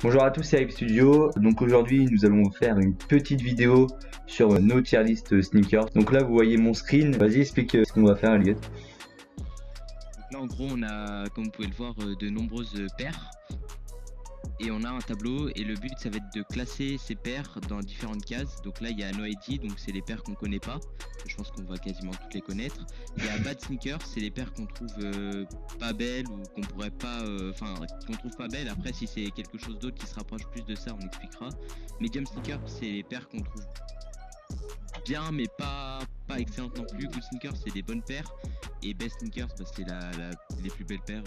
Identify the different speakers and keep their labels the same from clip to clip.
Speaker 1: Bonjour à tous, c'est Hype Studio. Donc aujourd'hui nous allons faire une petite vidéo sur nos tier list sneakers. Donc là vous voyez mon screen, vas-y explique ce qu'on va faire Elliot.
Speaker 2: Donc là en gros on a, comme vous pouvez le voir, de nombreuses paires. Et on a un tableau et le but ça va être de classer ces paires dans différentes cases. Donc là il y a No ID, donc c'est les paires qu'on connaît pas. Je pense qu'on va quasiment toutes les connaître. Il y a Bad Sneakers, c'est les paires qu'on trouve pas belles ou qu'on pourrait pas, qu'on trouve pas belles. Après si c'est quelque chose d'autre qui se rapproche plus de ça on expliquera. Medium Sneakers c'est les paires qu'on trouve bien mais pas excellentes non plus. Good Sneakers c'est des bonnes paires. Et Best Sneakers bah, c'est les plus belles paires.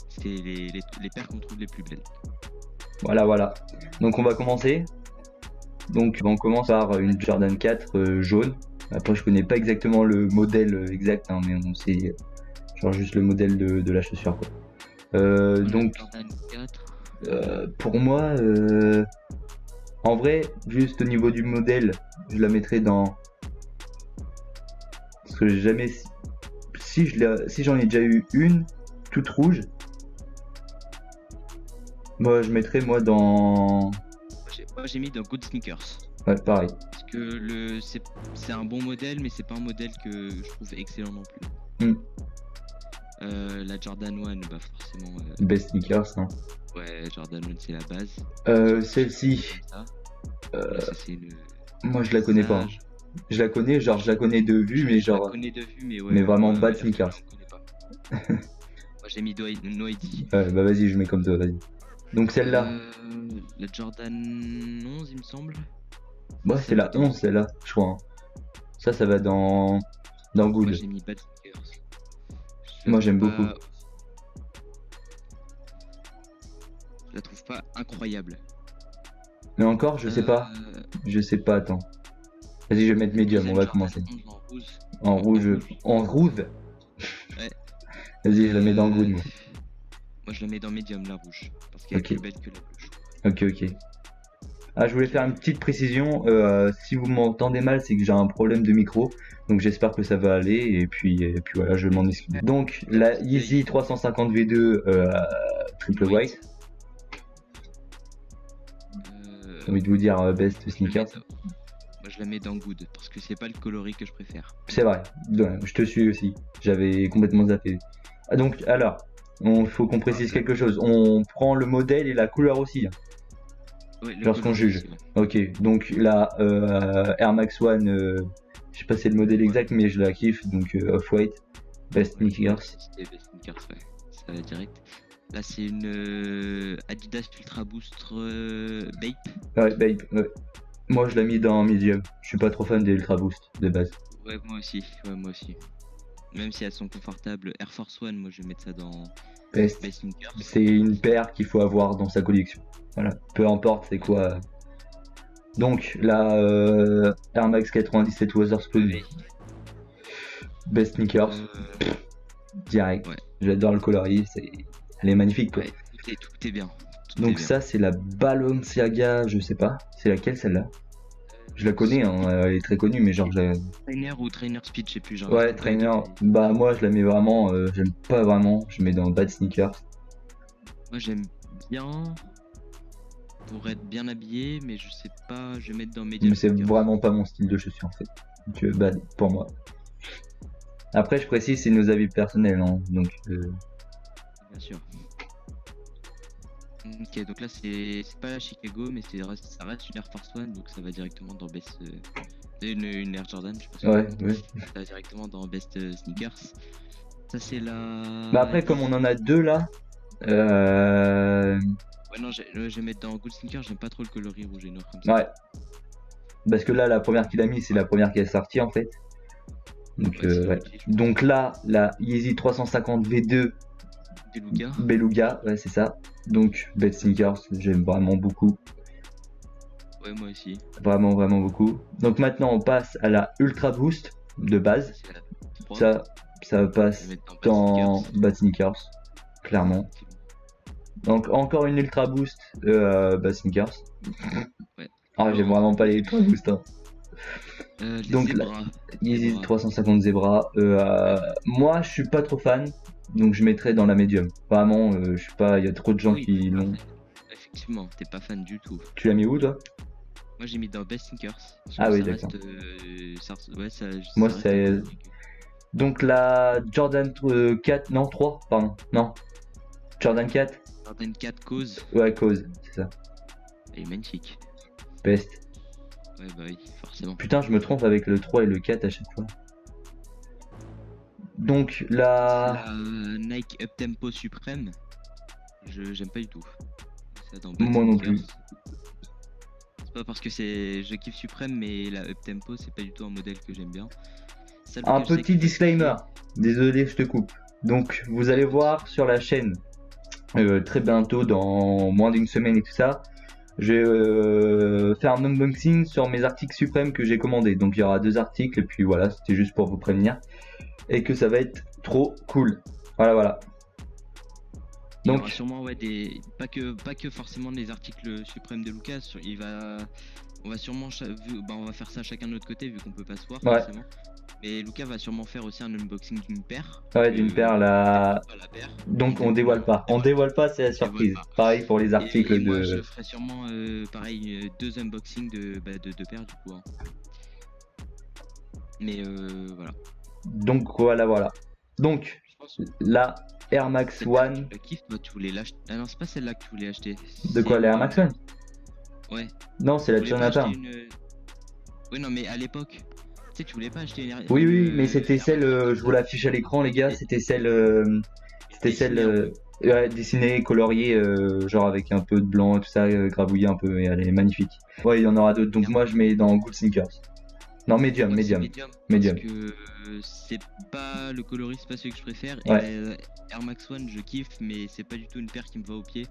Speaker 2: C'est les paires qu'on trouve les plus belles.
Speaker 1: Voilà. Donc on va commencer. Donc on commence par une Jordan 4 jaune. Après je connais pas exactement le modèle exact, hein, mais on sait genre juste le modèle de la chaussure quoi. Donc
Speaker 2: Jordan 4.
Speaker 1: pour moi, en vrai, juste au niveau du modèle, je la mettrais dans. Parce que j'ai jamais. Si j'en ai déjà eu une, toute rouge, moi je mettrais moi dans.
Speaker 2: Moi j'ai mis dans Good Sneakers.
Speaker 1: Ouais, pareil.
Speaker 2: Parce que c'est un bon modèle, mais c'est pas un modèle que je trouve excellent non plus. La Jordan 1, bah forcément.
Speaker 1: Best Sneakers, hein.
Speaker 2: Ouais, Jordan 1 c'est la base.
Speaker 1: Celle-ci.
Speaker 2: Ça, c'est
Speaker 1: moi je la connais pas. Je la connais, genre je la connais de vue, mais genre.
Speaker 2: Je la connais de vue, mais ouais.
Speaker 1: Mais vraiment Bad Sneakers.
Speaker 2: Moi j'ai mis No ID.
Speaker 1: Ouais, bah vas-y, je mets comme toi, vas-y. Donc celle-là.
Speaker 2: La Jordan 11, il me semble.
Speaker 1: Ouais, c'est la 11 celle-là, je crois. Hein. Ça va dans Good.
Speaker 2: Moi j'ai mis Bad Sneakers.
Speaker 1: Moi j'aime beaucoup.
Speaker 2: Je la trouve pas incroyable.
Speaker 1: Mais encore, je sais pas. Je sais pas, attends. Vas-y, je vais mettre médium, on va commencer. En rouge.
Speaker 2: Ouais.
Speaker 1: Vas-y, je la mets dans Good. Moi
Speaker 2: je la mets dans médium, la rouge. Parce qu'elle est plus belle que la
Speaker 1: blues. Ok. Ah, je voulais faire une petite précision. Si vous m'entendez mal, c'est que j'ai un problème de micro. Donc j'espère que ça va aller. Et puis voilà, je m'en excuse. Donc la Yeezy 350 V2 triple white. J'ai envie de vous dire best sneakers.
Speaker 2: Moi je la mets dans Good parce que c'est pas le coloris que je préfère.
Speaker 1: C'est vrai, je te suis aussi. J'avais complètement zappé. Ah, donc alors, il faut qu'on précise quelque chose. On prend le modèle et la couleur aussi. Hein.
Speaker 2: Ouais,
Speaker 1: lorsqu'on juge. Ok, donc la Air Max One, je sais pas si c'est le modèle exact, mais je la kiffe. Donc Off-White, Best Sneakers.
Speaker 2: C'était Best Sneakers, ouais, ça va direct. Là c'est une Adidas Ultra Boost Bape.
Speaker 1: Ouais, Bape, ouais. Moi je l'ai mis dans Medium. Je suis pas trop fan des Ultra Boost de base.
Speaker 2: Ouais, moi aussi. Même si elles sont confortables, Air Force One, moi je vais mettre ça dans
Speaker 1: Best Sneakers. C'est une paire qu'il faut avoir dans sa collection. Voilà, peu importe c'est quoi. Donc la Air Max 97 Wotherspoon. Best Sneakers. Direct. Ouais. J'adore le coloris, elle est magnifique quoi.
Speaker 2: Ouais, tout est bien.
Speaker 1: Donc ça c'est la Balenciaga, je sais pas. C'est laquelle celle-là? Je la connais, hein, elle est très connue, mais genre
Speaker 2: Trainer ou Trainer Speed, je sais plus. Genre
Speaker 1: ouais, Trainer. Bah moi je la mets vraiment, j'aime pas vraiment. Je mets dans Bad Sneakers.
Speaker 2: Moi j'aime bien pour être bien habillé, mais je sais pas, je vais mettre dans Medium.
Speaker 1: Mais c'est vraiment pas mon style de chaussure en fait. Donc bad pour moi. Après je précise c'est nos avis personnels, hein, donc.
Speaker 2: Bien sûr. Ok, donc là c'est pas la Chicago, mais ça reste une Air Force One, donc ça va directement dans Best. Une Air Jordan, je sais pas.
Speaker 1: Ouais.
Speaker 2: Ça va directement dans Best Sneakers. Ça c'est la.
Speaker 1: Bah après comme on en a deux là.
Speaker 2: Ouais non, je vais mettre dans Good Sneakers, j'aime pas trop le coloris rouge et noir comme ça.
Speaker 1: Ouais. Parce que là la première qu'il a mis c'est la première qui est sortie en fait. Donc ouais. Donc là la Yeezy 350 V2 Beluga, ouais c'est ça. Donc Best Sneakers, j'aime vraiment beaucoup.
Speaker 2: Ouais moi aussi.
Speaker 1: Vraiment beaucoup. Donc maintenant on passe à la Ultra Boost de base. Ça passe dans Bad Sneakers, clairement. Donc encore une Ultra Boost Bad Sneakers.
Speaker 2: Ouais.
Speaker 1: Ah j'aime vraiment pas les Ultra Boost. Hein. Donc la Yeezy 350 Zebra. Moi je suis pas trop fan. Donc je mettrais dans la médium. Vraiment, je sais pas, il y a trop de gens qui l'ont.
Speaker 2: Effectivement, t'es pas fan du tout.
Speaker 1: Tu l'as mis où toi?
Speaker 2: Moi j'ai mis dans Best Sneakers.
Speaker 1: Ah oui,
Speaker 2: Ça
Speaker 1: d'accord.
Speaker 2: reste, ouais,
Speaker 1: Moi
Speaker 2: ça reste
Speaker 1: c'est
Speaker 2: encore mieux
Speaker 1: donc la Jordan 4, non 3, pardon, non. Jordan 4,
Speaker 2: Jordan 4 Cause.
Speaker 1: ouais, cause, c'est ça.
Speaker 2: Elle est magnifique.
Speaker 1: Best.
Speaker 2: Ouais, bah oui, forcément.
Speaker 1: Putain, je me trompe avec le 3 et le 4 à chaque fois. Donc la
Speaker 2: La Nike Up Tempo Suprême, j'aime pas du tout. Ça dans Bad
Speaker 1: moi non
Speaker 2: Sneakers.
Speaker 1: plus.
Speaker 2: C'est pas parce que je kiffe Suprême, mais la Up Tempo c'est pas du tout un modèle que j'aime bien. Celle
Speaker 1: Un
Speaker 2: que je sais
Speaker 1: petit
Speaker 2: que je vais
Speaker 1: disclaimer.
Speaker 2: kiffer,
Speaker 1: Désolé, je te coupe. Donc vous allez voir sur la chaîne très bientôt, dans moins d'une semaine et tout ça, je vais faire un unboxing sur mes articles suprêmes que j'ai commandés. Donc il y aura 2 articles et puis voilà, c'était juste pour vous prévenir. Et que ça va être trop cool. Voilà.
Speaker 2: il y aura
Speaker 1: Donc
Speaker 2: sûrement ouais, pas que forcément les articles suprêmes de Lucas. On va sûrement on va faire ça chacun de notre côté vu qu'on peut pas se voir
Speaker 1: ouais,
Speaker 2: forcément. Mais Lucas va sûrement faire aussi un unboxing d'une paire.
Speaker 1: ouais, d'une paire là.
Speaker 2: Pas la paire.
Speaker 1: Donc on dévoile pas. On dévoile pas, c'est la surprise.
Speaker 2: pas.
Speaker 1: Pareil pour les articles
Speaker 2: Et moi je
Speaker 1: de.
Speaker 2: ferai sûrement pareil 2 unboxings de paires du coup. Hein. Mais voilà.
Speaker 1: Donc voilà. Donc
Speaker 2: Je pense
Speaker 1: la Air Max
Speaker 2: cette paire,
Speaker 1: One.
Speaker 2: tu la kiffes, toi, tu voulais l'acheter. Ah non, c'est pas celle-là que tu voulais acheter.
Speaker 1: De quoi, la Air Max One?
Speaker 2: Ouais.
Speaker 1: Non, c'est la
Speaker 2: Tu voulais pas
Speaker 1: Jonathan.
Speaker 2: acheter une. Oui, non, mais à l'époque, tu sais, tu voulais pas acheter une.
Speaker 1: Oui, mais c'était
Speaker 2: Air
Speaker 1: celle,
Speaker 2: Max One
Speaker 1: je vous l'affiche à l'écran, les gars.
Speaker 2: Et-
Speaker 1: C'était celle,
Speaker 2: dessinée un peu.
Speaker 1: ouais, dessinée, coloriée, genre avec un peu de blanc et tout ça, grabouillée un peu, et elle est magnifique. Ouais, il y en aura d'autres. Donc moi, je mets dans Good Sneakers. Non, medium.
Speaker 2: Moi, c'est
Speaker 1: Medium.
Speaker 2: Parce que c'est pas le coloris, c'est pas celui que je préfère.
Speaker 1: Ouais.
Speaker 2: Et la Air Max One, je kiffe, mais c'est pas du tout une paire qui me va au pied.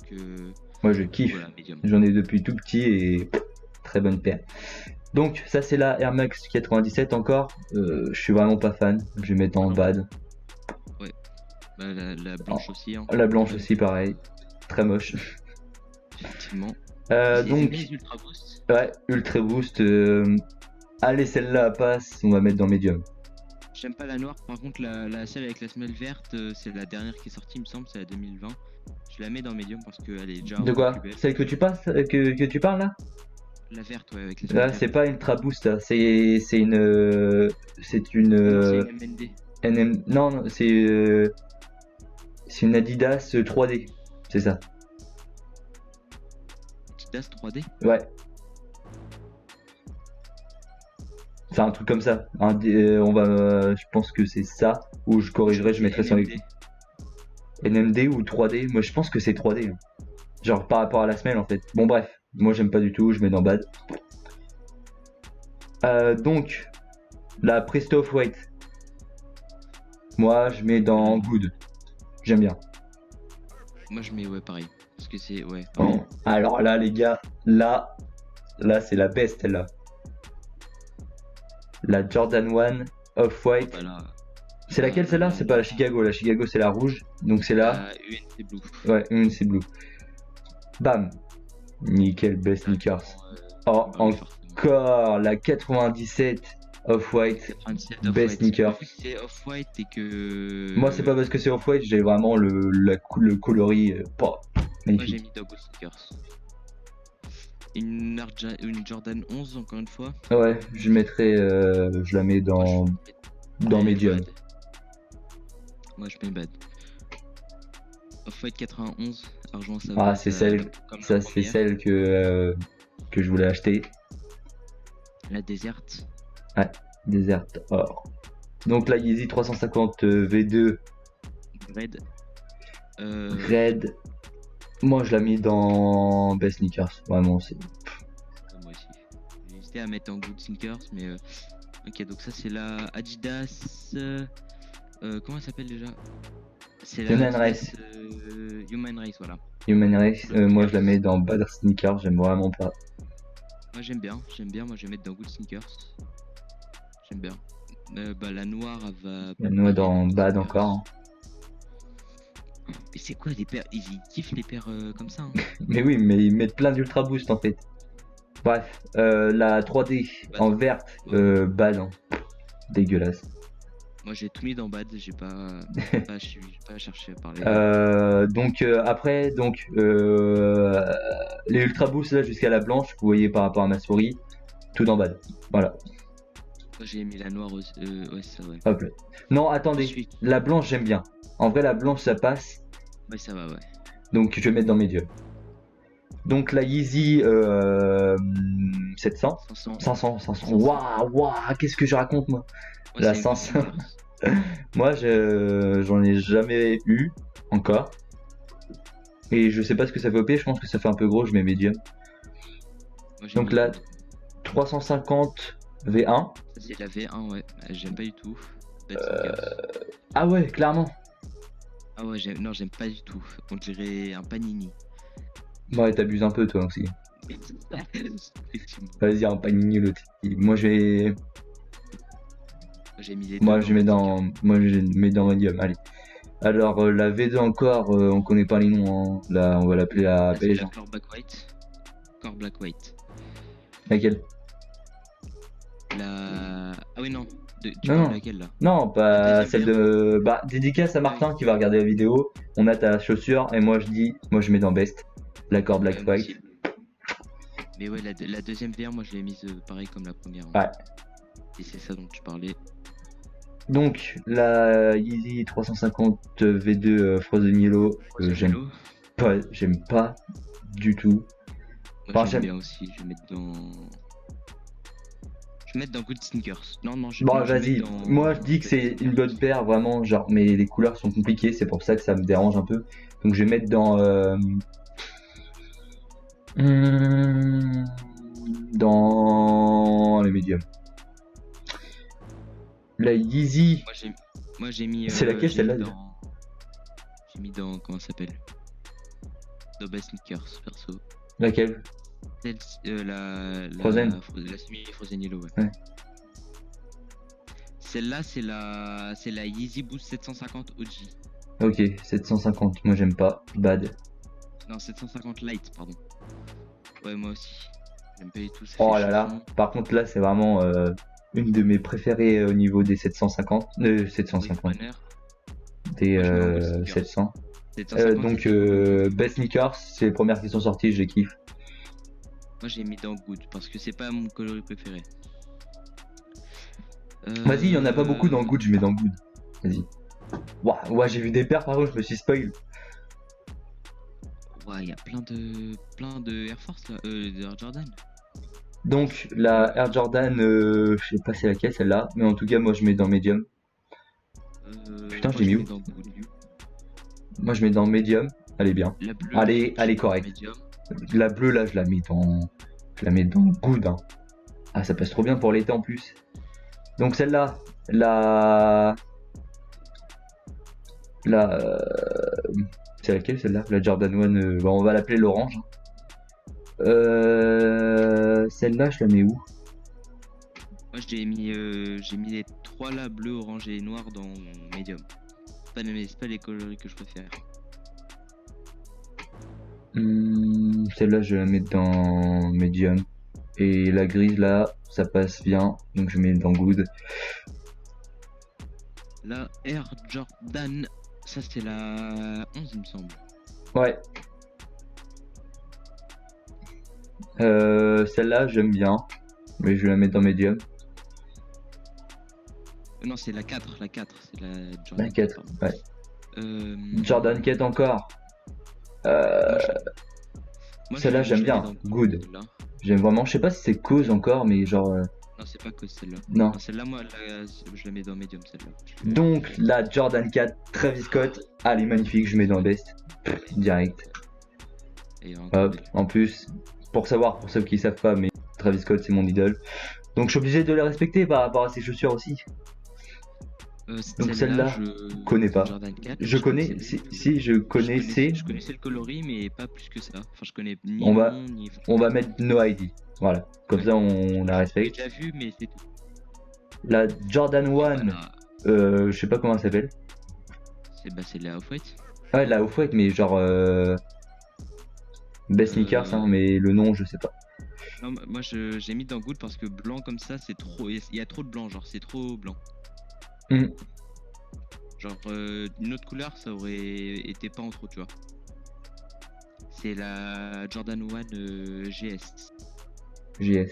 Speaker 2: Donc
Speaker 1: Moi, je kiffe.
Speaker 2: voilà, medium.
Speaker 1: J'en ai depuis tout petit et très bonne paire. Donc ça, c'est la Air Max 97 encore. Je suis vraiment pas fan. Je vais mettre en
Speaker 2: Non.
Speaker 1: bad.
Speaker 2: Bah, la blanche aussi. Hein.
Speaker 1: La blanche aussi, pareil. Très moche.
Speaker 2: Effectivement.
Speaker 1: Donc,
Speaker 2: Les Ultra Boost.
Speaker 1: ouais, Ultra Boost. Allez, celle-là passe, on va mettre dans Medium.
Speaker 2: J'aime pas la noire, par contre celle avec la semelle verte, c'est la dernière qui est sortie, il me semble, c'est la 2020. Je la mets dans Medium parce qu'elle est déjà un
Speaker 1: De
Speaker 2: peu
Speaker 1: quoi?
Speaker 2: plus belle.
Speaker 1: Celle que tu passes, que tu parles là?
Speaker 2: La verte, ouais, avec la semelle
Speaker 1: Là,
Speaker 2: verte.
Speaker 1: c'est pas Ultra Boost, là. C'est une. C'est une.
Speaker 2: C'est une MND.
Speaker 1: Non, c'est une Adidas 3D. C'est ça.
Speaker 2: Adidas 3D.
Speaker 1: Ouais. C'est un truc comme ça. Je pense que c'est ça. Ou je corrigerai, je mettrai sur les. NMD ou 3D? Moi, je pense que c'est 3D. Hein. Genre par rapport à la semelle en fait. Bon, bref. Moi, j'aime pas du tout. Je mets dans bad. Donc, la Presto Off-White. Moi, je mets dans good. J'aime bien.
Speaker 2: Moi je mets ouais pareil. Parce que c'est ouais.
Speaker 1: Bon. Alors là, les gars, là c'est la best là. La Jordan 1 Off-White.
Speaker 2: Voilà.
Speaker 1: C'est laquelle celle-là? C'est pas la Chicago. La Chicago, c'est la rouge. Donc c'est là.
Speaker 2: UNC Blue.
Speaker 1: Ouais, UNC Blue. Bam. Nickel, best sneakers. Oh, encore la 97 Off-White. Best sneakers.
Speaker 2: C'est Off-White et que.
Speaker 1: Moi, c'est pas parce que c'est Off-White, j'ai vraiment le coloris.
Speaker 2: Moi j'ai
Speaker 1: Magnifique.
Speaker 2: mis Doggo Sneakers. Une Jordan 11 encore une fois.
Speaker 1: Ouais, je mettrai. Je la mets dans Medium.
Speaker 2: Bad. Moi je mets bad. Off-White 91, argent ça.
Speaker 1: Ah, c'est celle. Ça, c'est celle que je voulais acheter.
Speaker 2: La Desert.
Speaker 1: Desert Or. Donc la Yeezy 350 V2
Speaker 2: Red.
Speaker 1: Red. Moi, je l'ai mis dans Best Sneakers. Vraiment, c'est.
Speaker 2: Moi aussi. J'ai hésité à mettre en Good Sneakers, mais ok, donc ça c'est la Adidas. Comment elle s'appelle déjà? C'est la
Speaker 1: Human
Speaker 2: Adidas,
Speaker 1: Race.
Speaker 2: Human Race, voilà.
Speaker 1: Human Race. Moi, je la mets dans Bad Sneakers. J'aime vraiment pas.
Speaker 2: Moi j'aime bien. Moi je vais mettre dans Good Sneakers. J'aime bien. La noire elle va.
Speaker 1: La noix dans Bad encore. Hein.
Speaker 2: Mais c'est quoi les paires? Ils kiffent les paires comme ça. Hein.
Speaker 1: Mais oui, mais ils mettent plein d'Ultra Boost en fait. Bref, la 3D
Speaker 2: Bad.
Speaker 1: en verte, Bad. Hein. Dégueulasse.
Speaker 2: Moi j'ai tout mis dans bad, j'ai pas cherché à parler.
Speaker 1: Donc après, les Ultra Boost là jusqu'à la blanche, vous voyez par rapport à ma souris, tout en bad. Voilà.
Speaker 2: Moi j'ai mis la noire aussi. Ouais, c'est vrai.
Speaker 1: Hop là. Non,
Speaker 2: Je
Speaker 1: attendez,
Speaker 2: suis.
Speaker 1: la blanche j'aime bien. En vrai, la blanche ça passe,
Speaker 2: Ouais, ça va, ouais.
Speaker 1: donc je vais mettre dans Medium. Donc la Yeezy 700,
Speaker 2: 500.
Speaker 1: 500. Waouh, qu'est-ce que je raconte moi?
Speaker 2: Moi,
Speaker 1: La
Speaker 2: c'est
Speaker 1: 500.
Speaker 2: une Converse.
Speaker 1: Moi, j'en ai jamais eu encore. Et je sais pas ce que ça fait au pied, je pense que ça fait un peu gros, je mets Medium.
Speaker 2: Moi, j'ai
Speaker 1: Donc
Speaker 2: mis
Speaker 1: là,
Speaker 2: good.
Speaker 1: 350 V1.
Speaker 2: Ça, c'est la V1, ouais. J'aime pas du tout. Bad Sneakers.
Speaker 1: Ah ouais, clairement.
Speaker 2: Ah ouais, non, j'aime pas du tout. On dirait un panini.
Speaker 1: Ouais, t'abuses un peu toi aussi.
Speaker 2: Effectivement.
Speaker 1: Vas-y, un panini l'autre. Moi,
Speaker 2: J'ai mis les
Speaker 1: moi,
Speaker 2: deux
Speaker 1: je mets
Speaker 2: Bad
Speaker 1: dans, moi, je mets dans Medium. Allez. Alors, la V2 encore, on connaît pas les noms. Hein. Là, on va l'appeler la
Speaker 2: Sneakers. Là, c'est
Speaker 1: beige.
Speaker 2: la Core Black White. Core Black White.
Speaker 1: Laquelle?
Speaker 2: La. Ah oui, non. Tu
Speaker 1: Non,
Speaker 2: parles
Speaker 1: non.
Speaker 2: de laquelle là?
Speaker 1: Non, pas
Speaker 2: La deuxième
Speaker 1: celle de. Bah, dédicace à Martin qui va regarder la vidéo. On a ta chaussure et moi je mets dans Best. L'accord Black
Speaker 2: moi
Speaker 1: White.
Speaker 2: aussi. Mais ouais, la deuxième VR, moi je l'ai mise pareil comme la première. Hein.
Speaker 1: Ouais.
Speaker 2: Et c'est ça dont tu parlais.
Speaker 1: Donc la Yeezy 350 V2 Frozen Yellow que
Speaker 2: Frozen
Speaker 1: j'aime pas du tout.
Speaker 2: Moi
Speaker 1: Enfin,
Speaker 2: j'aime
Speaker 1: j'aime-
Speaker 2: bien aussi. Je vais mettre dans. Je vais mettre dans Good Sneakers. Non,
Speaker 1: Bon,
Speaker 2: je vais
Speaker 1: vas-y.
Speaker 2: mettre dans.
Speaker 1: Moi je dis que c'est une bonne paire vraiment, genre, mais les couleurs sont compliquées, c'est pour ça que ça me dérange un peu. Donc je vais mettre dans dans les médiums. La Yeezy.
Speaker 2: Moi j'ai mis.
Speaker 1: C'est laquelle,
Speaker 2: j'ai
Speaker 1: celle-là,
Speaker 2: mis
Speaker 1: déjà
Speaker 2: J'ai mis dans. Comment ça s'appelle? Dans Best Sneakers, perso.
Speaker 1: Laquelle?
Speaker 2: La
Speaker 1: Frozen.
Speaker 2: La semi-Frozen Yellow, ouais.
Speaker 1: Ouais.
Speaker 2: Celle-là, c'est la Yeezy Boost 750 OG.
Speaker 1: Ok, 750, moi j'aime pas. Bad.
Speaker 2: Non, 750 Light, pardon. Ouais, moi aussi. J'aime pas du tout. Ça
Speaker 1: Oh
Speaker 2: fait
Speaker 1: là là.
Speaker 2: chansson.
Speaker 1: Par contre là c'est vraiment une de mes préférées au niveau des 750. 750.
Speaker 2: Runner.
Speaker 1: Des
Speaker 2: Moi, je mets en Good Sneakers.
Speaker 1: 700.
Speaker 2: 750,
Speaker 1: Donc
Speaker 2: c'est
Speaker 1: Best Sneakers, c'est les premières qui sont sorties, je les kiffe.
Speaker 2: moi j'ai mis dans Good parce que c'est pas mon coloris préféré.
Speaker 1: Vas-y, il y en a pas beaucoup dans Good, je mets dans Good. Vas-y. Ouah, ouais, j'ai vu des paires par contre, je me suis spoil.
Speaker 2: Ouais, il y a plein de Air Force là, de Air Jordan.
Speaker 1: Donc la Air Jordan, je sais pas c'est laquelle celle-là, mais en tout cas moi je mets dans Medium. Putain,
Speaker 2: Moi,
Speaker 1: je l'ai mis
Speaker 2: mets
Speaker 1: où?
Speaker 2: dans Good.
Speaker 1: Moi je mets dans Medium, elle est bien.
Speaker 2: La bleue.
Speaker 1: Allez,
Speaker 2: je mets dans
Speaker 1: correct.
Speaker 2: Medium.
Speaker 1: La bleue là je la mets dans Good. Hein. Ah ça passe trop bien pour l'été en plus. Donc celle-là, c'est laquelle celle-là? La Jordan 1, bah, on va l'appeler l'orange. Celle-là je la mets où?
Speaker 2: Moi j'ai mis les trois là, bleu, orange et noir dans Medium. C'est pas les coloris que je préfère.
Speaker 1: Celle-là je vais la mettre dans Medium. Et la grise là, ça passe bien, donc je mets dans Good.
Speaker 2: La Air Jordan, ça c'est la 11 il me semble.
Speaker 1: Ouais. Celle-là j'aime bien, mais je vais la mettre dans Medium.
Speaker 2: Non, c'est la 4, c'est la Jordan.
Speaker 1: La 4,
Speaker 2: pardon.
Speaker 1: ouais. Jordan 4 encore.
Speaker 2: Moi,
Speaker 1: Celle-là, j'aime
Speaker 2: je la
Speaker 1: bien.
Speaker 2: mets dans
Speaker 1: Good.
Speaker 2: celle-là.
Speaker 1: J'aime vraiment, je sais pas si c'est cause encore, mais genre.
Speaker 2: Non, c'est pas que celle-là.
Speaker 1: Non.
Speaker 2: Celle-là, moi, je la mets dans Medium, celle-là.
Speaker 1: Donc, la Jordan 4 Travis Scott, elle est magnifique, je mets dans Best. Direct.
Speaker 2: Et
Speaker 1: Hop, en plus, pour savoir, pour ceux qui savent pas, mais Travis Scott, c'est mon idole. Donc, je suis obligé de le respecter par rapport à ses chaussures aussi. Donc, celle-là,
Speaker 2: je
Speaker 1: connais pas.
Speaker 2: Jordan 4,
Speaker 1: Je connais, si je connaissais.
Speaker 2: Je connaissais le coloris, mais pas plus que ça. Enfin, je connais ni
Speaker 1: On
Speaker 2: le
Speaker 1: va-
Speaker 2: nom, ni.
Speaker 1: On va mettre No ID. Voilà, comme ça on la
Speaker 2: J'ai
Speaker 1: respecte.
Speaker 2: déjà vu, mais c'est tout.
Speaker 1: La Jordan 1,
Speaker 2: Voilà.
Speaker 1: je sais pas comment elle s'appelle.
Speaker 2: C'est la Off-White.
Speaker 1: Ouais, la Off-White, mais genre. Best Sneakers, hein, mais le nom, je sais pas.
Speaker 2: Non, moi j'ai mis dans Good parce que blanc comme ça, c'est trop. Il y a trop de blanc, genre c'est trop blanc. Genre, une autre couleur, ça aurait été pas en trop, tu vois. C'est la Jordan 1 GS.
Speaker 1: GS.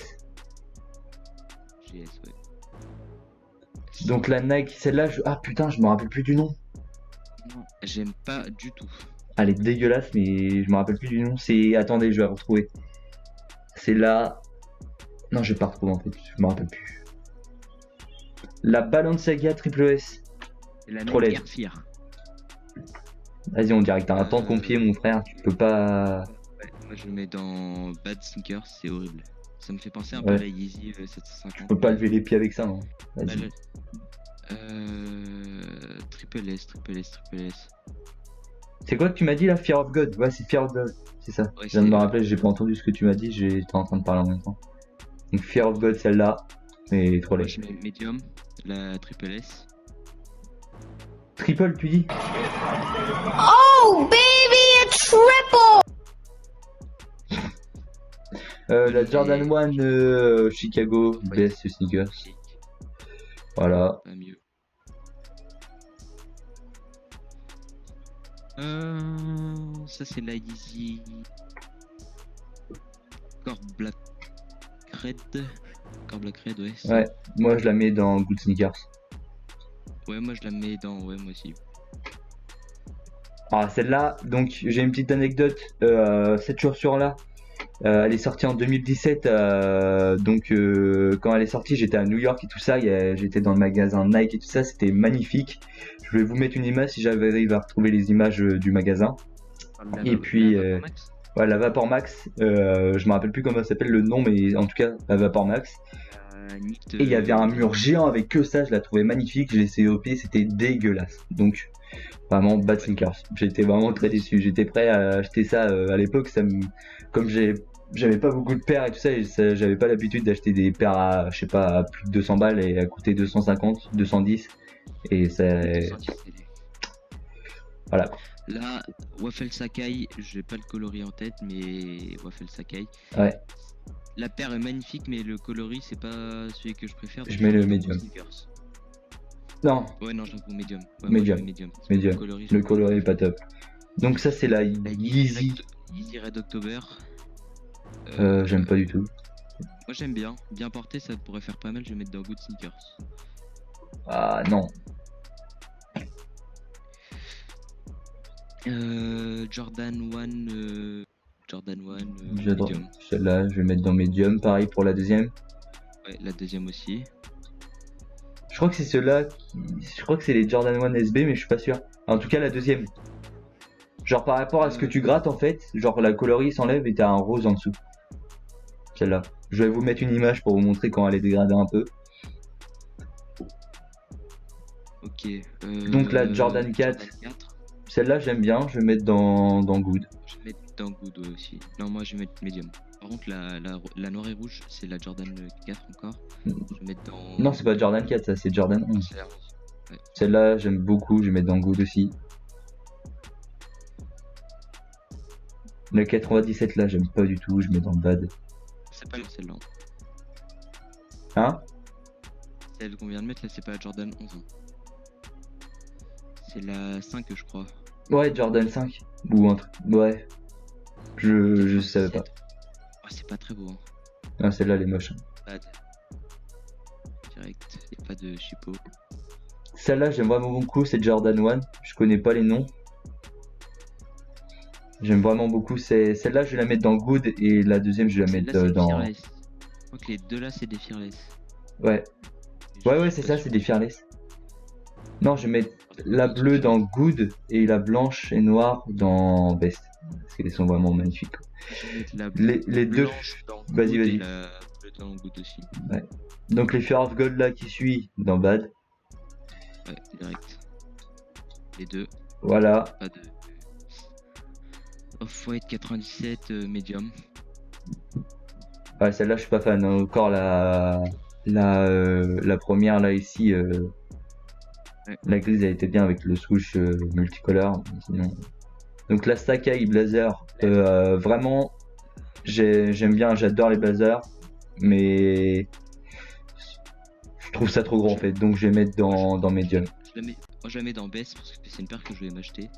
Speaker 2: GS, ouais.
Speaker 1: Donc la Nike, celle-là, ah putain, je me rappelle plus du nom.
Speaker 2: Non, j'aime pas du tout.
Speaker 1: Elle est dégueulasse, mais je me rappelle plus du nom. C'est, attendez, je vais la retrouver. C'est la, non, je vais pas retrouver en fait, je me rappelle plus. La Balenciaga Triple S.
Speaker 2: C'est la
Speaker 1: Trop
Speaker 2: Nike
Speaker 1: laide.
Speaker 2: Air Fear.
Speaker 1: Vas-y, on dirait que t'as un temps pompier, mon frère. Tu peux pas.
Speaker 2: Ouais, moi je le mets dans Bad Sneakers, c'est horrible. Ça me fait penser un
Speaker 1: Ouais.
Speaker 2: peu à la Yeezy 750.
Speaker 1: Tu peux pas lever les pieds avec ça, non.
Speaker 2: Bah,
Speaker 1: Vas-y.
Speaker 2: Triple S.
Speaker 1: C'est quoi que tu m'as dit là? Fear of God. Ouais, c'est Fear of God. C'est ça.
Speaker 2: Ouais,
Speaker 1: Je viens de
Speaker 2: c'est-
Speaker 1: me rappeler, j'ai pas entendu ce que tu m'as dit, j'étais en train de parler en même temps. Donc Fear of God, celle-là. Mais trop
Speaker 2: Moi
Speaker 1: laid.
Speaker 2: je mets Medium, la Triple S.
Speaker 1: Triple, tu dis?
Speaker 3: Oh, baby, a triple!
Speaker 1: La Jordan 1 Chicago
Speaker 2: Ouais.
Speaker 1: Best Sneakers. Voilà.
Speaker 2: Pas mieux. Ça c'est la Yeezy Core Black Red. Core Black Red, ouais.
Speaker 1: Ouais. Moi, je la mets dans Good Sneakers.
Speaker 2: Ouais, moi je la mets dans. Ouais, moi aussi.
Speaker 1: Ah, celle-là, donc j'ai une petite anecdote. Cette chaussure-là, elle est sortie en 2017. Donc, quand elle est sortie, j'étais à New York et tout ça. J'étais dans le magasin Nike et tout ça. C'était magnifique. Je vais vous mettre une image si j'arrive à retrouver les images du magasin. Et puis, ouais, la Vapor Max. Je me rappelle plus comment ça s'appelle le nom, mais en tout cas, la Vapor Max. Et il y avait un mur géant avec que ça. Je la trouvais magnifique. Je l'ai essayé au pied. C'était dégueulasse. Donc, vraiment bad sneakers. J'étais vraiment très déçu. J'étais prêt à acheter ça à l'époque. Comme j'avais pas beaucoup de paires et tout ça, et j'avais pas l'habitude d'acheter des paires à, je sais pas, à plus de 200 balles et à coûter 250, 210. Et ça, voilà.
Speaker 2: Là, Waffle Sakai, j'ai pas le coloris en tête, mais Waffle Sakai.
Speaker 1: Ouais.
Speaker 2: La paire est magnifique, mais le coloris, c'est pas celui que je préfère.
Speaker 1: Je
Speaker 2: donc
Speaker 1: mets le
Speaker 2: dans
Speaker 1: medium.
Speaker 2: Sneakers.
Speaker 1: Non,
Speaker 2: Ouais, non, j'avoue, medium. Ouais,
Speaker 1: Medium.
Speaker 2: moi, je mets medium.
Speaker 1: Medium. Le
Speaker 2: je-
Speaker 1: coloris est pas top. Donc ça c'est la
Speaker 2: La
Speaker 1: Yeezy.
Speaker 2: Yeezy Red October.
Speaker 1: J'aime pas du tout.
Speaker 2: Moi, j'aime bien. Bien porté, ça pourrait faire pas mal. Je vais mettre dans Good Sneakers.
Speaker 1: Ah non.
Speaker 2: Jordan 1.
Speaker 1: J'adore.
Speaker 2: Medium.
Speaker 1: Celle-là, je vais mettre dans Medium. Pareil pour la deuxième.
Speaker 2: Ouais, la deuxième aussi.
Speaker 1: Je crois que c'est ceux-là je crois que c'est les Jordan 1 SB, mais je suis pas sûr. En tout cas, la deuxième. Genre par rapport à ce que tu grattes en fait, genre la coloris s'enlève et t'as un rose en dessous. Celle-là. Je vais vous mettre une image pour vous montrer quand elle est dégradée un peu.
Speaker 2: Ok.
Speaker 1: Donc la Jordan 4. Celle-là, j'aime bien. Je vais mettre dans Good.
Speaker 2: Je vais mettre dans Good ouais, aussi. Non, moi je vais mettre Medium. Par contre, la noire et rouge, c'est la Jordan 4 encore. Je vais mettre dans.
Speaker 1: Non, c'est pas Jordan 4, ça c'est Jordan 11.
Speaker 2: C'est la 11. Ouais.
Speaker 1: Celle-là, j'aime beaucoup. Je vais mettre dans Good aussi. Le 97 là, j'aime pas du tout. Je mets dans Bad.
Speaker 2: C'est pas celle-là.
Speaker 1: Hein?
Speaker 2: Celle qu'on vient de mettre là, c'est pas la Jordan 11. Hein. C'est la 5, je crois.
Speaker 1: Ouais, Jordan 5. Ou un truc. Ouais. Je savais pas.
Speaker 2: Oh, c'est pas très beau. Hein.
Speaker 1: Ah, celle-là, elle est moche.
Speaker 2: Bad. Direct. Y'a pas de chipot.
Speaker 1: Celle-là, j'aime vraiment beaucoup. C'est Jordan 1. Je connais pas les noms. J'aime vraiment beaucoup. Celle-là, je vais la mettre dans Good. Et la deuxième, je vais la mettre
Speaker 2: Celle-là, c'est
Speaker 1: dans.
Speaker 2: Fearless. Je crois que les deux là, c'est des Fearless.
Speaker 1: Ouais. Ouais, c'est ça, c'est des Fearless. Non, je vais mettre la bleue dans Good et la blanche et noire dans Best. Parce qu'elles sont vraiment magnifiques.
Speaker 2: Je vais mettre la
Speaker 1: Les deux.
Speaker 2: blanche dans
Speaker 1: Vas-y,
Speaker 2: Good
Speaker 1: vas-y.
Speaker 2: et la bleue dans Good aussi.
Speaker 1: Donc les Fear of God là qui suit dans Bad.
Speaker 2: Ouais, direct. Les deux.
Speaker 1: Voilà.
Speaker 2: Pas de. Off-White 97 Medium.
Speaker 1: Ouais, celle-là, je suis pas fan. Encore la première là ici.
Speaker 2: Ouais.
Speaker 1: La grise, elle était bien avec le swoosh multicolore. Sinon... Donc la Sakai Blazer, vraiment, j'aime bien, j'adore les blazers, mais je trouve ça trop gros en fait. Donc je vais mettre dans Medium.
Speaker 2: Moi Moi, je la mets dans Best parce que c'est une paire que je voulais m'acheter.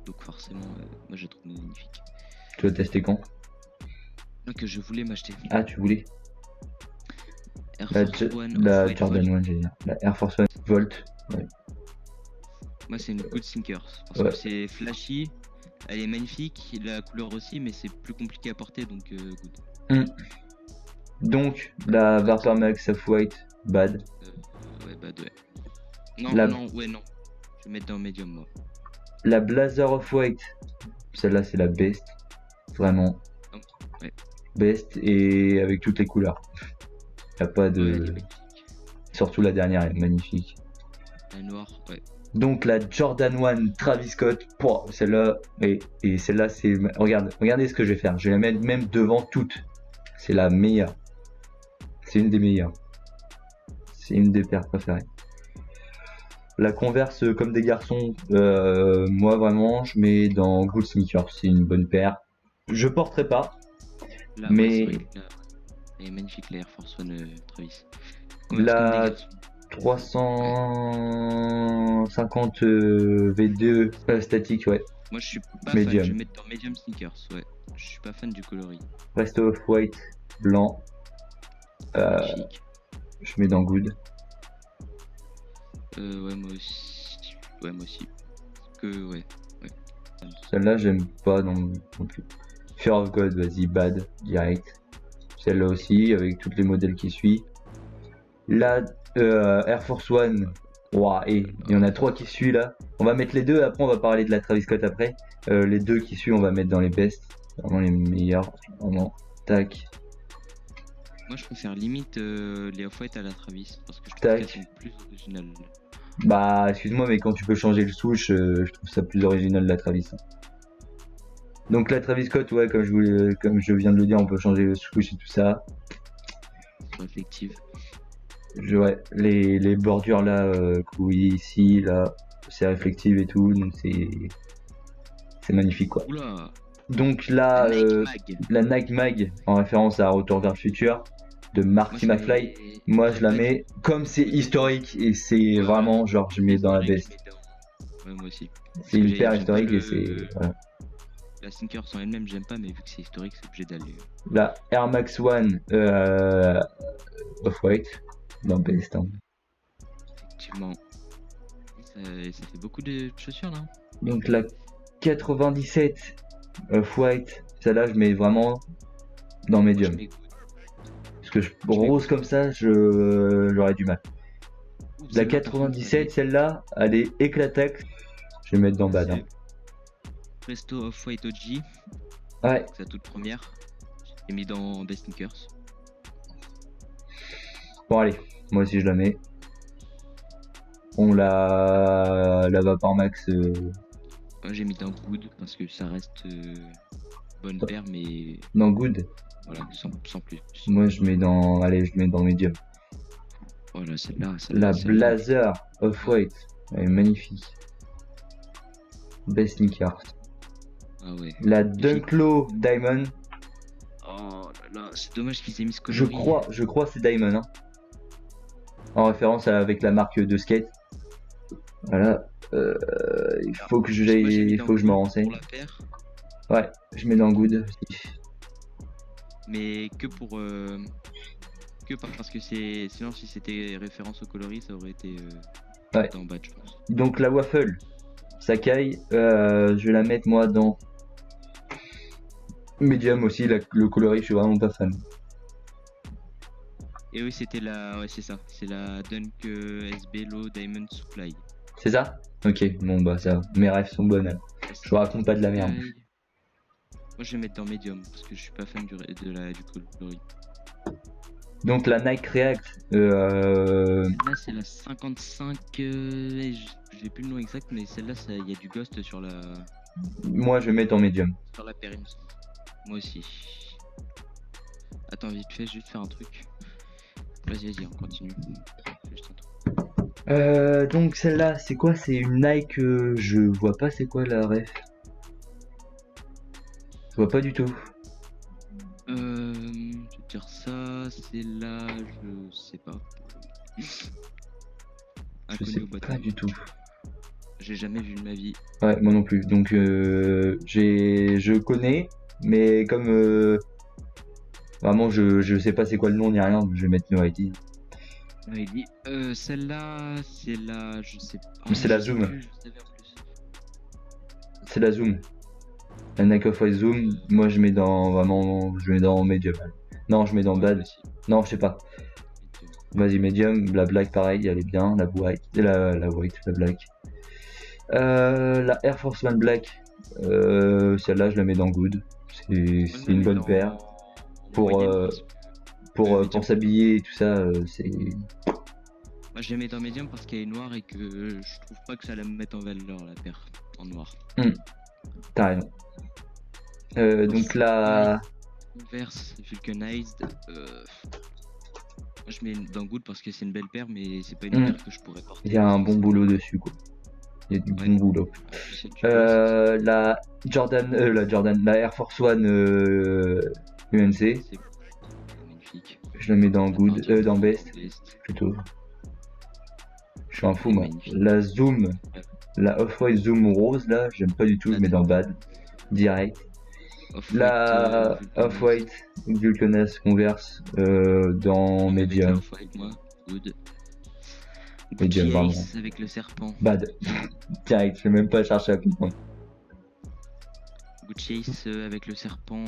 Speaker 2: Donc, forcément, moi, je la trouve magnifique.
Speaker 1: Tu vas tester quand?
Speaker 2: Non, que je voulais m'acheter.
Speaker 1: Ah, tu voulais?
Speaker 2: Air
Speaker 1: La,
Speaker 2: Force One
Speaker 1: la
Speaker 2: Off-White
Speaker 1: Jordan
Speaker 2: Volt.
Speaker 1: 1, j'ai dit. La Air Force One Volt. Ouais.
Speaker 2: Moi, c'est une Good Sneakers. Parce
Speaker 1: Ouais.
Speaker 2: que c'est flashy, elle est magnifique, la couleur aussi, mais c'est plus compliqué à porter, donc good.
Speaker 1: Donc, la Vapor Max Off-White Bad.
Speaker 2: Ouais, bad, ouais. Non,
Speaker 1: La-
Speaker 2: non, ouais, non. Je vais mettre dans Medium, moi.
Speaker 1: La Blazer Off-White. Celle-là, c'est la best. Vraiment.
Speaker 2: Ouais.
Speaker 1: Best et avec toutes les couleurs. Y a pas de.
Speaker 2: Ouais, elle est magnifique.
Speaker 1: Surtout la dernière, elle est magnifique.
Speaker 2: La noire, ouais.
Speaker 1: Donc la Jordan 1 Travis Scott, pouah, celle-là, et celle-là c'est... Regardez ce que je vais faire, je vais la mettre même devant toutes. C'est la meilleure. C'est une des meilleures. C'est une des paires préférées. La Converse comme des garçons, moi vraiment je mets dans Good Sneakers, c'est une bonne paire. Je porterai pas,
Speaker 2: Là,
Speaker 1: mais-
Speaker 2: ouais, c'est vrai que elle est magnifique, la Air Force One Travis. Converse
Speaker 1: La-
Speaker 2: comme des garçons.
Speaker 1: 350 V2 statique, ouais.
Speaker 2: Moi, je suis pas
Speaker 1: Medium.
Speaker 2: fan, je vais mettre dans Medium Sneakers, ouais. Je suis pas fan du coloris.
Speaker 1: Resto Off-White, blanc.
Speaker 2: Magnifique.
Speaker 1: Je mets dans Good.
Speaker 2: Ouais, moi aussi. Ouais, moi aussi. Parce que, ouais.
Speaker 1: Celle-là, j'aime pas non plus. Fear of God, vas-y, bad, direct. Celle-là aussi, avec tous les modèles qui suivent. La Air Force One, ouah, et il y en a 3 qui suivent là. On va mettre les deux, après on va parler de la Travis Scott après. Les 2 qui suivent, on va mettre dans les best. Vraiment les meilleurs. Vraiment, tac.
Speaker 2: Moi, je préfère limite les Off-White à la Travis. Parce que je trouve
Speaker 1: Tac.
Speaker 2: qu'elles sont plus originales.
Speaker 1: Bah, excuse-moi, mais quand tu peux changer le swoosh, je trouve ça plus original la Travis. Donc la Travis Scott, ouais, comme je viens de le dire, on peut changer le swoosh et tout ça.
Speaker 2: Réflective.
Speaker 1: Ouais, les bordures là, oui, ici, là, c'est réflective et tout, donc c'est magnifique quoi.
Speaker 2: Oula.
Speaker 1: Donc là,
Speaker 2: Nike Mag.
Speaker 1: la Nike Mag, en référence à Retour vers le futur, de Marty
Speaker 2: Moi,
Speaker 1: McFly, moi je la mets, comme c'est historique et c'est vraiment genre je mets dans la best.
Speaker 2: Ouais, moi aussi.
Speaker 1: C'est
Speaker 2: que
Speaker 1: une paire
Speaker 2: j'aime pas
Speaker 1: historique et
Speaker 2: le-
Speaker 1: c'est... Voilà.
Speaker 2: La Sneakers en elle-même, j'aime pas, mais vu que c'est historique, c'est obligé d'aller.
Speaker 1: La Air Max One Off-White, dans best. Hein.
Speaker 2: Effectivement. Ça fait beaucoup de chaussures là.
Speaker 1: Donc la 97 Off-White, celle-là je mets vraiment dans
Speaker 2: Moi,
Speaker 1: Medium.
Speaker 2: je mets-
Speaker 1: Parce que rose comme ça, j'aurais du mal.
Speaker 2: Ouh,
Speaker 1: La
Speaker 2: celle-là, par contre,
Speaker 1: 97, celle-là, elle est éclatante. Je vais mettre dans bad. Hein.
Speaker 2: c'est Presto Off-White OG,
Speaker 1: Ouais,
Speaker 2: c'est la toute première. J'ai mis dans Best Sneakers.
Speaker 1: bon allez, moi aussi je la mets. On la Vapor Max.
Speaker 2: Moi, j'ai mis dans Good parce que ça reste bonne paire, mais
Speaker 1: Dans Good.
Speaker 2: voilà, sans plus.
Speaker 1: Moi je mets dans. Allez, je mets dans Medium.
Speaker 2: Voilà, celle-là.
Speaker 1: La Blazer Off-White. Elle est magnifique. Best Sneakers.
Speaker 2: Ah ouais.
Speaker 1: La Dunklo Diamond.
Speaker 2: Oh là là, c'est dommage qu'ils aient mis ce
Speaker 1: Je
Speaker 2: coloris.
Speaker 1: crois c'est Diamond. Hein. En référence avec la marque de skate. Voilà. Il faut que
Speaker 2: Moi, j'ai mis
Speaker 1: il
Speaker 2: dans
Speaker 1: faut que je me
Speaker 2: Good
Speaker 1: renseigne.
Speaker 2: pour la paire,
Speaker 1: Ouais, je mets dans Good.
Speaker 2: mais que pour parce que sinon si c'était référence au coloris, ça aurait été
Speaker 1: Ouais.
Speaker 2: dans Bad, je pense.
Speaker 1: Donc la Waffle Sakai, je vais la mettre moi dans Medium aussi. Le coloris, je suis vraiment pas fan.
Speaker 2: Et oui, c'était ouais, c'est ça, c'est la Dunk SB Low Diamond Supply.
Speaker 1: C'est ça? Ok, bon bah ça, mes rêves sont bonnes. Alors. Je vous raconte pas de la merde.
Speaker 2: Moi, je vais mettre dans Medium parce que je suis pas fan du coloris.
Speaker 1: Donc la Nike React,
Speaker 2: Là, c'est la 55. J'ai plus le nom exact, mais celle-là, il y a du ghost sur la
Speaker 1: moi je vais mettre en Medium.
Speaker 2: paire, il me semble. Moi aussi. Attends, vite fait, juste faire un truc. Vas-y, on continue. Juste un truc.
Speaker 1: Donc celle-là, c'est quoi? C'est une Nike, je vois pas c'est quoi la ref. Je vois pas du tout.
Speaker 2: Je vais te dire ça, c'est là, je sais pas.
Speaker 1: Je
Speaker 2: Inconnu
Speaker 1: sais
Speaker 2: au
Speaker 1: pas
Speaker 2: bâtiment.
Speaker 1: du tout.
Speaker 2: J'ai jamais vu de ma vie.
Speaker 1: Ouais, moi non plus. Donc je connais, mais comme vraiment je sais pas c'est quoi le nom ni rien, je vais mettre No ID.
Speaker 2: Ouais, il dit, celle-là, c'est la, je sais pas.
Speaker 1: Mais c'est la
Speaker 2: je sais
Speaker 1: Zoom.
Speaker 2: plus, je savais en plus.
Speaker 1: C'est la Zoom. La Night of White Zoom, moi je mets dans Medium. Non, je mets dans
Speaker 2: Ouais,
Speaker 1: Bad.
Speaker 2: moi aussi.
Speaker 1: Non, je sais pas. Vas-y, Medium. La Black, pareil, elle est bien. La White, la White, la Black. La Air Force One Black, celle-là je la mets dans Good. C'est une bonne paire. Pour,
Speaker 2: Moyenne,
Speaker 1: pour
Speaker 2: Medium.
Speaker 1: s'habiller et tout ça, c'est.
Speaker 2: Moi, je les mets dans Medium parce qu'elle est noire et que je trouve pas que ça la mette en valeur, la paire en noir.
Speaker 1: T'as raison. Donc là.
Speaker 2: Converse Vulcanized, moi je mets dans Good parce que c'est une belle paire, mais c'est pas une paire que je pourrais porter.
Speaker 1: Il y a un bon boulot dessus, quoi. Il y a du bon boulot. La Air Force One UNC,
Speaker 2: C'est magnifique.
Speaker 1: je la mets dans Good, dans Best plutôt. Je suis un fou, moi. La Zoom, la Off-White Zoom rose, là, j'aime pas du tout, je mets dans Bad, direct. La Off-White Vulcanized Converse dans Medium.
Speaker 2: Good.
Speaker 1: Medium,
Speaker 2: Gucci
Speaker 1: pardon.
Speaker 2: Ace avec le serpent.
Speaker 1: Bad. Direct, je vais même pas chercher à comprendre.
Speaker 2: Gucci Ace avec le serpent,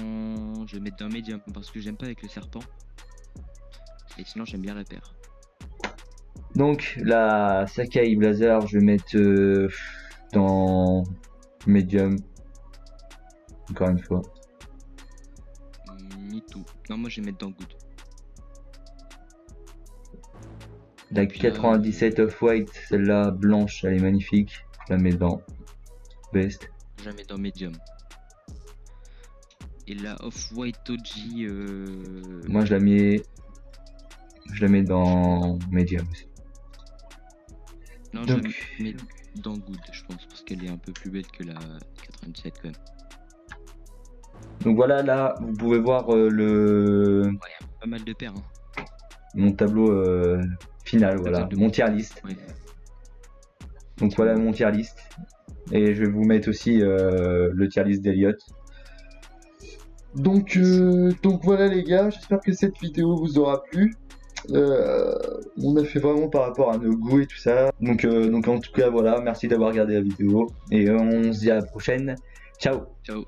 Speaker 2: je vais mettre dans Medium parce que j'aime pas avec le serpent. Et sinon j'aime bien la paire.
Speaker 1: Donc la Sakai Blazer, je vais mettre dans Medium. Encore une fois.
Speaker 2: Me too. Non, moi je vais mettre dans Good.
Speaker 1: La 97 Off-White, celle-là blanche, elle est magnifique. Je la mets dans Best.
Speaker 2: Je la mets dans Medium. Et la Off-White OG.
Speaker 1: Moi je la mets dans Medium aussi.
Speaker 2: Non,
Speaker 1: Donc-
Speaker 2: je la mets dans Good, je pense, parce qu'elle est un peu plus belle que la 97 quand même.
Speaker 1: Donc voilà, là vous pouvez voir
Speaker 2: Pas mal de paires. Hein.
Speaker 1: mon tableau final, voilà,
Speaker 2: tableau.
Speaker 1: mon tier list.
Speaker 2: Ouais.
Speaker 1: Donc voilà mon tier list. Et je vais vous mettre aussi le tier list d'Eliott. Donc voilà les gars, j'espère que cette vidéo vous aura plu. On a fait vraiment par rapport à nos goûts et tout ça. Donc en tout cas voilà, merci d'avoir regardé la vidéo. Et on se dit à la prochaine. Ciao.
Speaker 2: Ciao.